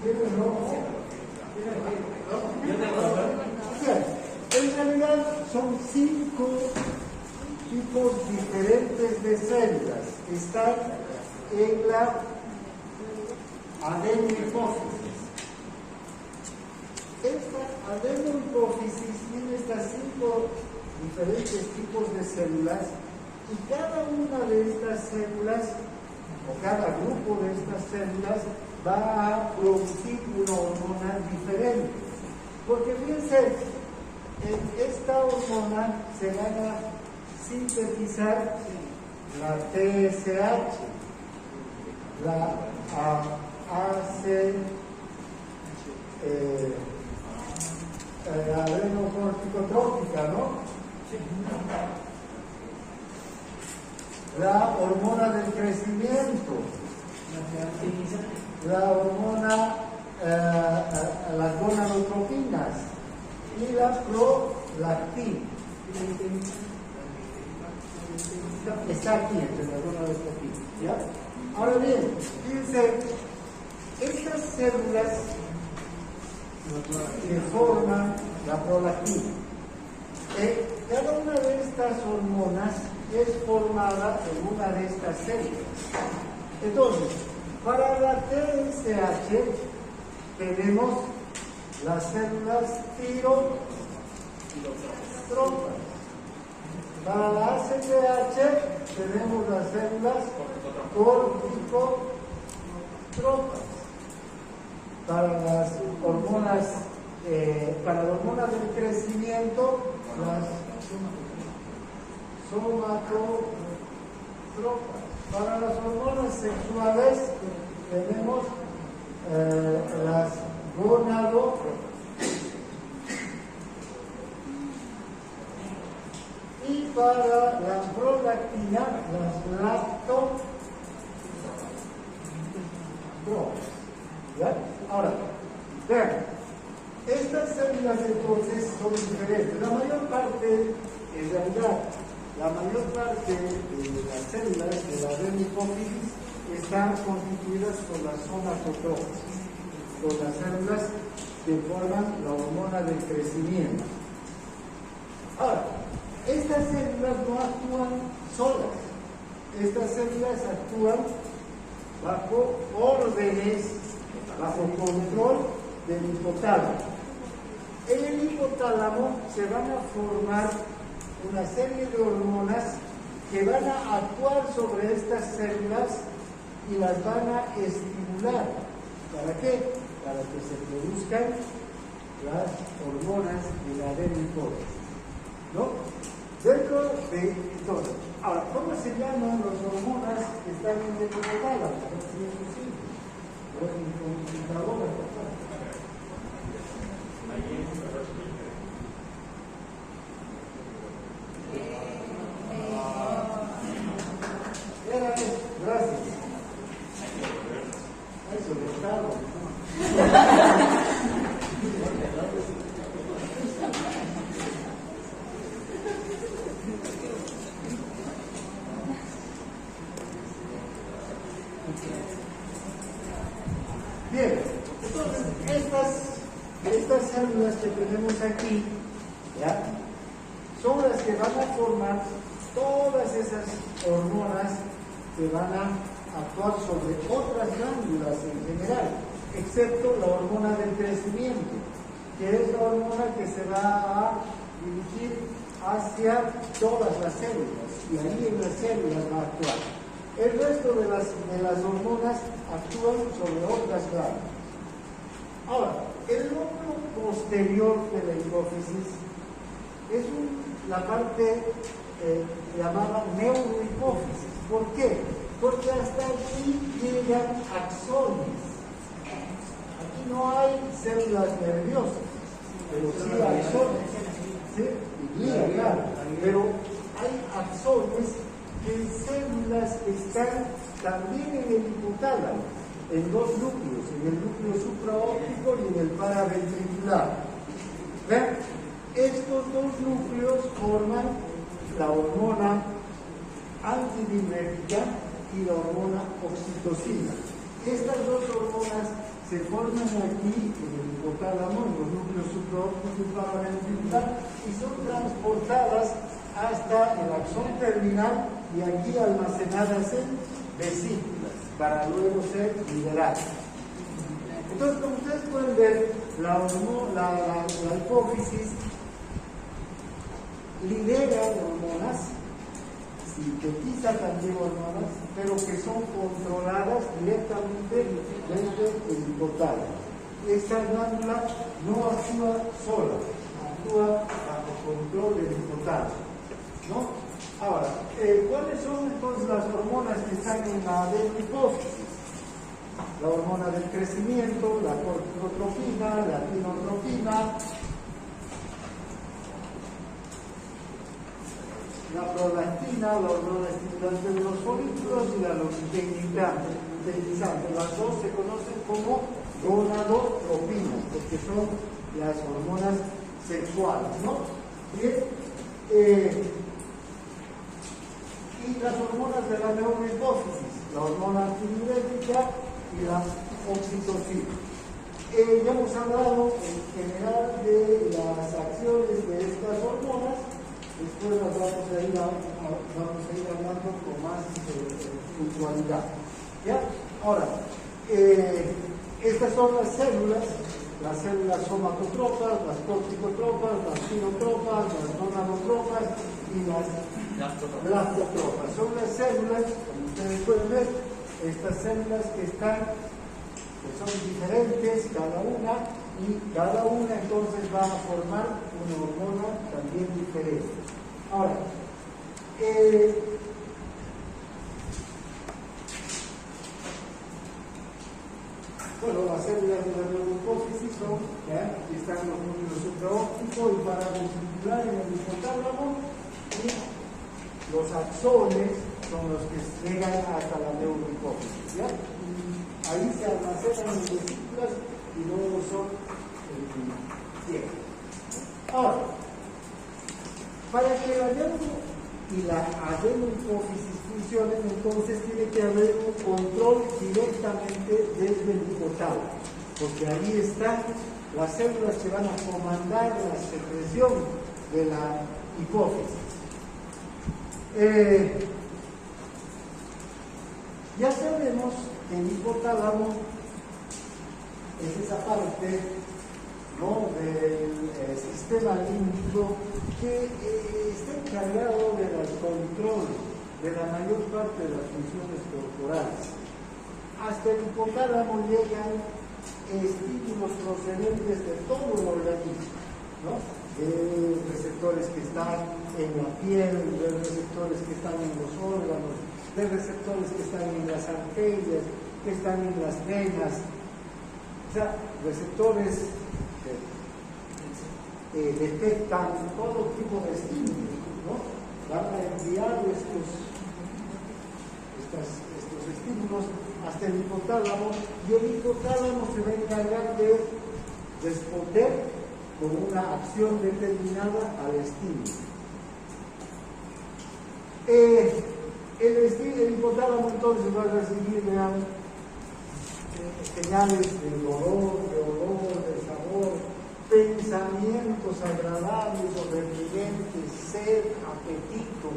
¿Tienes rojo? En realidad son 5 tipos diferentes de células que están en la adenohipófisis. esta adenohipófisis tiene estas 5 diferentes tipos de células y cada una de estas células o cada grupo de estas células va a producir una hormona diferente. Porque fíjense, esta hormona se van a sintetizar la TSH, la adenocorticotrópica, ¿no? La hormona del crecimiento, la hormona, las gonadotropinas y la prolactina. Está aquí entre las gonadotropinas, ¿ya? Ahora bien, fíjense, estas células que forman la prolactina, cada una de estas hormonas es formada en una de estas células. Entonces, para la TSH tenemos las células tirotropas. Para la ACTH tenemos las células corticotropas. Para las hormonas, para la hormona del crecimiento, las somatotropas. Para las hormonas sexuales tenemos las gonadotropas. Y para la prolactina, las lactotropas. ¿Ya? Ahora, vean, estas células entonces son diferentes. La mayor parte, en realidad, la mayor parte de las células de la adenohipófisis están constituidas por las somatotropas, por las células que forman la hormona del crecimiento. Ahora, estas células no actúan solas. Estas células actúan bajo órdenes, bajo control del hipotálamo. En el hipotálamo se van a formar una serie de hormonas que van a actuar sobre estas células y las van a estimular. ¿Para qué? Para que se produzcan las hormonas de la adenohipófisis, ¿no? Dentro de entonces, ahora, ¿cómo se llaman las hormonas que están en el hipotálamo? Si es posible. Gracias. Eso lo estaba. Bien, entonces estas células que tenemos aquí, ¿ya? Son las que van a formar todas esas hormonas que van a actuar sobre otras glándulas en general, excepto la hormona del crecimiento, que es la hormona que se va a dirigir hacia todas las células, y ahí en las células va a actuar. El resto de las hormonas actúan sobre otras glándulas. Ahora, el núcleo posterior de la hipófisis es la parte llamada neurohipófisis. ¿Por qué? Porque hasta aquí llegan axones. Aquí no hay células nerviosas, pero sí axones. ¿Sí? Y glía, claro. Pero hay axones, que células que están también en el hipotálamo, en dos núcleos, en el núcleo supraóptico y en el paraventricular. ¿Ven? Estos dos núcleos forman la hormona antidiurética y la hormona oxitocina. Estas dos hormonas se forman aquí en el hipotálamo, en los núcleos supraóptico y paraventricular, y son transportadas hasta el axón terminal y aquí almacenadas en vesículas para luego ser liberadas. Entonces, como ustedes pueden ver, la hipófisis libera hormonas, sintetiza también hormonas, pero que son controladas directamente desde el hipotálamo. Esta glándula no actúa sola, actúa bajo control del hipotálamo, ¿no? Ahora, ¿cuáles son entonces las hormonas que están en la adenohipófisis? La hormona del crecimiento, la corticotropina, la tinotropina, la prolactina, la hormona estimulante de los folículos y la luteinizante. Las dos se conocen como gonadotropinas, porque son las hormonas sexuales, ¿no? Bien. Y las hormonas de la neurohipófisis, la hormona antidiurética y la oxitocina. Ya hemos hablado en general de las acciones de estas hormonas, después las vamos a ir hablando con más puntualidad. ¿Ya? Ahora, estas son las células somatotropas, las corticotropas, las tinotropas, las gonadotropas y las blastotropas. Son las células, como ustedes pueden ver, estas células que son diferentes cada una, y cada una entonces va a formar una hormona también diferente. Ahora, bueno, las células de la neurohipófisis son, ¿ya? Aquí están los núcleos supraópticos y paraventricular en el hipotálamo, y los axones son los que llegan hasta la neurohipófisis, ¿ya? Ahí se almacenan en vesículas y luego son ciegos. Ahora, para que la neuro y la adenohipófisis funcionen, entonces tiene que haber un control directamente desde el hipotálamo, porque ahí están las células que van a comandar la secreción de la hipófisis. Ya sabemos que el hipotálamo es esa parte, ¿no?, del sistema límbico que está encargado del control de la mayor parte de las funciones corporales. Hasta el hipotálamo llegan estímulos procedentes de todo el organismo, ¿no? De receptores que están en la piel, de receptores que están en los órganos, de receptores que están en las arterias, que están en las venas, o sea, receptores que detectan todo tipo de estímulos, ¿no? Van a enviar estos estímulos hasta el hipotálamo, y el hipotálamo se va a encargar de responder con una acción determinada al estímulo. El hipotálamo entonces va a recibir señales de dolor, de olor, de sabor, pensamientos agradables o repelentes, sed, apetito,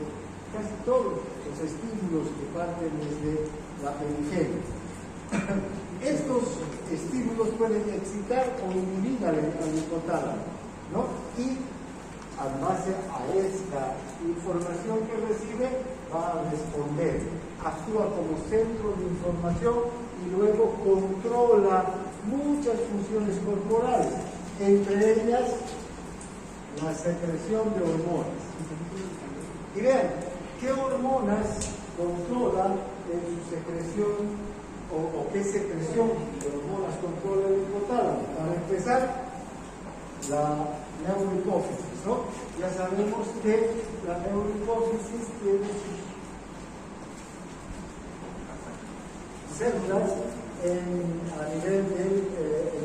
casi todos los estímulos que parten desde la periferia. Estos estímulos pueden excitar o inhibir al hipotálamo, ¿no? Y en base a esta información que recibe, va a responder, actúa como centro de información y luego controla muchas funciones corporales, entre ellas la secreción de hormonas. Y vean, ¿qué hormonas controla en su secreción o qué secreción de hormonas controla el hipotálamo? Para empezar, la neurohipófisis, ¿no? Ya sabemos que la neurohipófisis tiene sus células a nivel de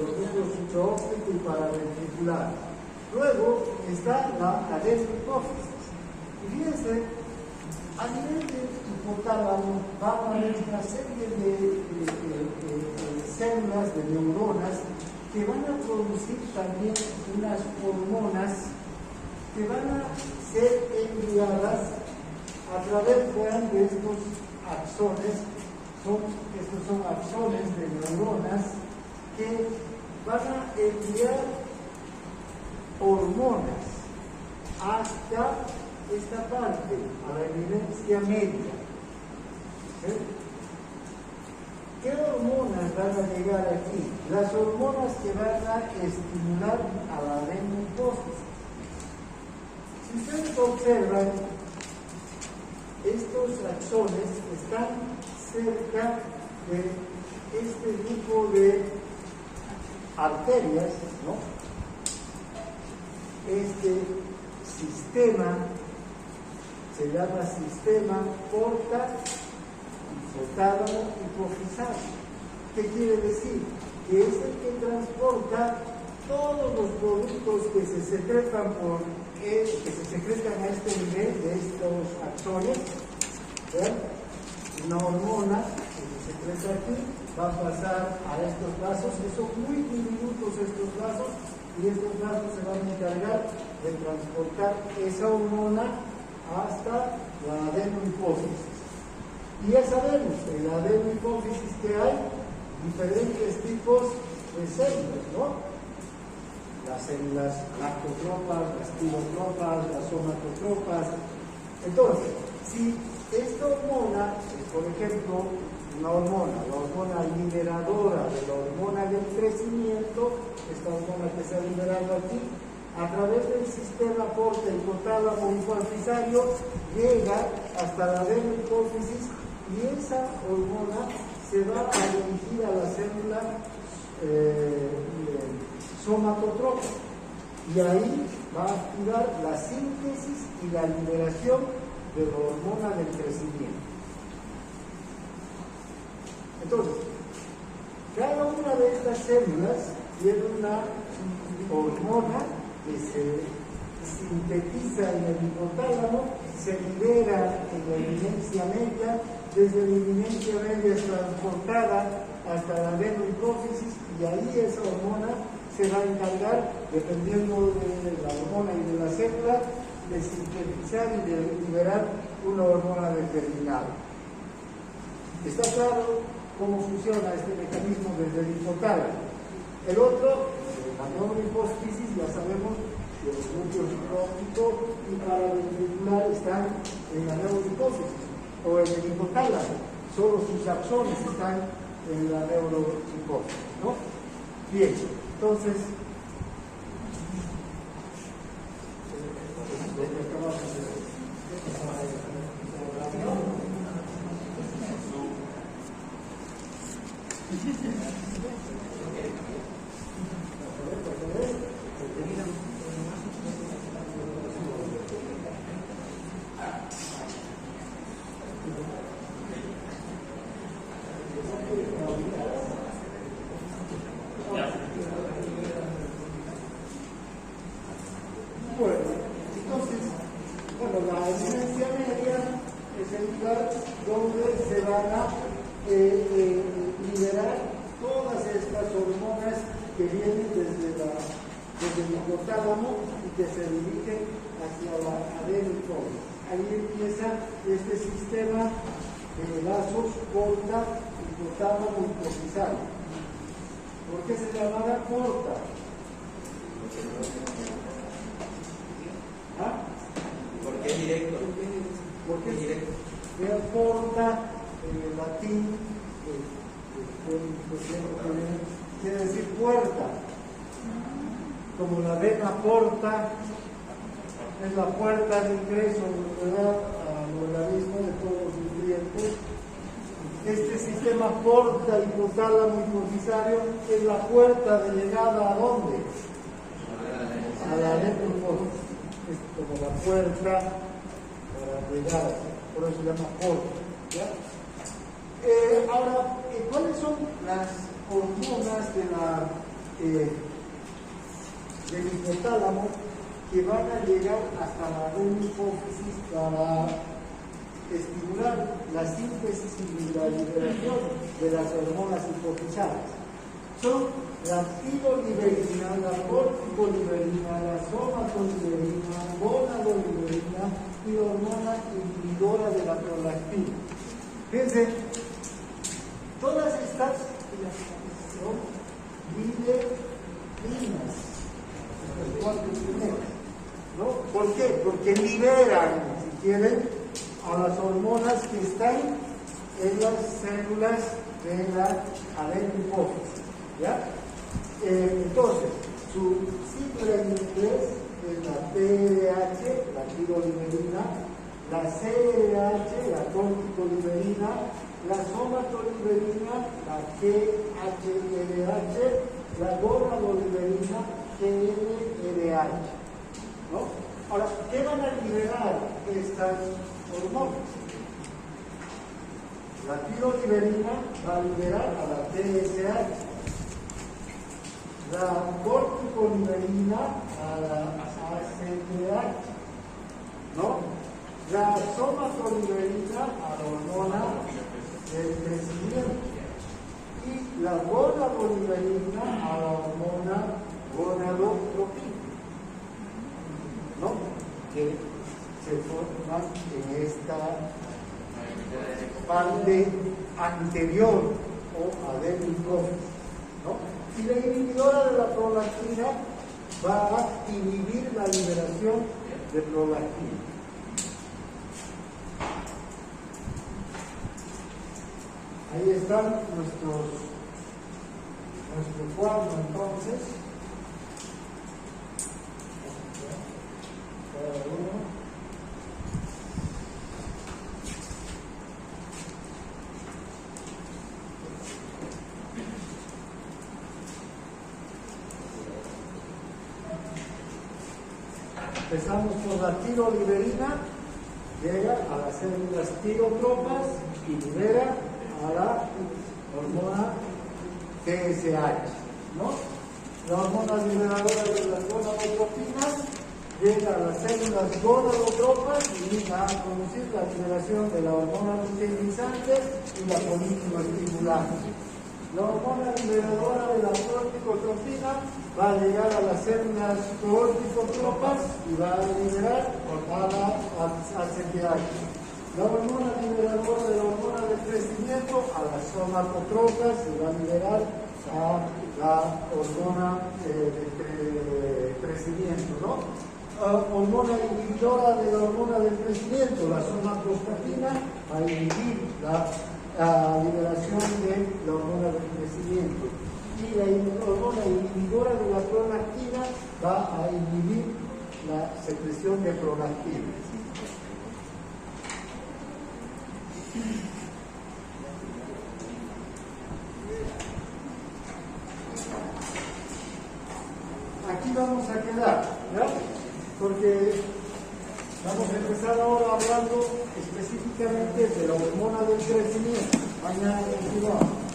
los núcleos supraóptico y paraventricular. Luego está la adenohipófisis. Y fíjense, a nivel del hipotálamo va a haber una serie de células, de neuronas, que van a producir también unas hormonas que van a ser enviadas a través de estos axones. Estos son axones de neuronas que van a enviar hormonas hasta esta parte, a la eminencia media. ¿Qué hormonas van a llegar aquí? Las hormonas que van a estimular a la adenohipófisis. Si ustedes observan, estos axones están cerca de este grupo de arterias, ¿no? Este sistema se llama sistema hipotálamo hipofisal. ¿Qué quiere decir? Que es el que transporta todos los productos que se secretan a este nivel de estos axones. ¿Ven? Una hormona que se secreta aquí va a pasar a estos vasos, que son muy diminutos estos vasos, y estos vasos se van a encargar de transportar esa hormona hasta la adenohipófisis. Y ya sabemos, en la adenohipófisis que hay diferentes tipos de células, ¿no? Las células lactotropas, las pirotropas, las somatotropas. Entonces, si esta hormona es, por ejemplo, la hormona liberadora de la hormona del crecimiento, esta hormona que se ha liberado aquí, a través del sistema porta hipotálamo hipofisario llega hasta la adenohipófisis y esa hormona se va a dirigir a la célula somatotropa y ahí va a activar la síntesis y la liberación de la hormona del crecimiento. Entonces, cada una de estas células tiene una hormona que se sintetiza en el hipotálamo, se libera en la eminencia media, desde la eminencia media es transportada hasta la adenohipófisis y ahí esa hormona se va a encargar, dependiendo de la hormona y de la célula, de sintetizar y de liberar una hormona determinada. ¿Está claro cómo funciona este mecanismo desde el hipotálamo? El otro, la neurohipófisis, ya sabemos que los núcleos óptico y paraventricular están en la neurohipófisis o en el hipotálamo, solo sus axones están en la neurohipófisis, ¿no? Bien, entonces, la eminencia media es el lugar donde se van a liberar todas estas hormonas que vienen desde el hipotálamo y que se dirigen hacia la adenohipófisis. Ahí empieza este sistema de lazos porta hipotálamo hipofisal. ¿Por qué se llamará porta? ¿Ah? Porque es directo. Porque es directo. Porta, en el latín, quiere decir puerta. Como la vena porta es la puerta de ingreso al organismo de todos los nutrientes. Este sistema porta hipotálamo hipofisario es la puerta de llegada ¿a dónde? A la adenohipófisis. Es como la puerta para llegar, por eso se llama porta. ¿Ya? Ahora, ¿cuáles son las hormonas del hipotálamo que van a llegar hasta la adenohipófisis para estimular la síntesis y la liberación de las hormonas hipofisales? Son la piloliberina, la corticoliberina, la somatoliberina, gonadoliberina y la hormona inhibidora de la prolactina. Fíjense, todas estas son libefinas, los cuatro primeros, ¿no? ¿Por qué? Porque liberan, si quieren, a las hormonas que están en las células de la adenohipófisis, ¿ya? Entonces, su sigla en inglés es la PDH, la tiroliberina, la CRH, la corticoliberina, la somatoliberina, la GHRH, la gonadoliberina, GNRH, ¿no? Ahora, ¿qué van a liberar estas hormonas? La tiroliberina va a liberar a la TSH, la corticoliberina a la ACTH, ¿no? La somatoliberina a la hormona del crecimiento y la gonadoliberina a la hormona gonadotropina, ¿no? Que se forman en esta parte anterior o adenohipófisis, ¿no? Y la inhibidora de la prolactina va a inhibir la liberación de prolactina. Ahí están nuestro cuadro entonces. Cada uno. Empezamos por la tiroliberina, llega a las células tirotropas y libera a la hormona TSH, ¿no? La hormona liberadora de las gonadotropinas llega a las células gonadotropas y va a producir la liberación de la hormona luteinizante y la político-estimulante. La hormona liberadora de la corticotropina va a llegar a las células corticotropas y va a liberar a la ACTH. La hormona liberadora de la hormona del crecimiento a las somatotropas y va a liberar a la hormona de crecimiento, ¿no? Hormona inhibidora de la hormona del crecimiento, la somatostatina, a inhibir la liberación de la hormona del crecimiento. Y la hormona inhibidora de la prolactina va a inhibir la secreción de prolactina. Aquí vamos a quedar, ¿ya? Porque vamos a empezar ahora hablando específicamente de la hormona del crecimiento. Mañana continuamos.